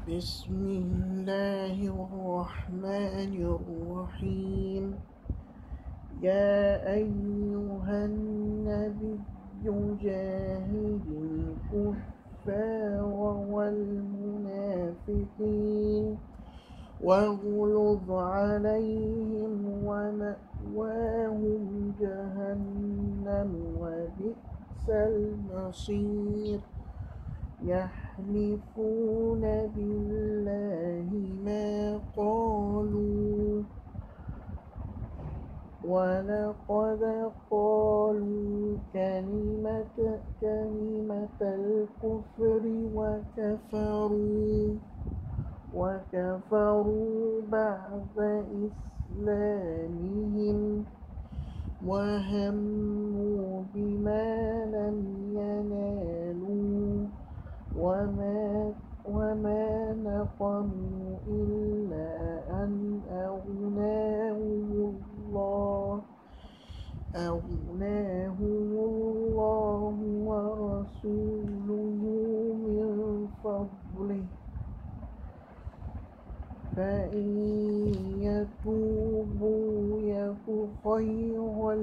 بسم الله الرحمن الرحيم. يا أيها النبي جاهد الكفار والمنافقين واغلظ عليهم ومأواهم جهنم وبئس المصير. يحلفون بالله ما قالوا ولقد قالوا كلمة الكفر وكفروا بعد إسلامهم وهموا بما لم ينالوا وما نقموا إلا أن أغناهم الله ورسوله من فضله، فإن يتوبوا يك خيرا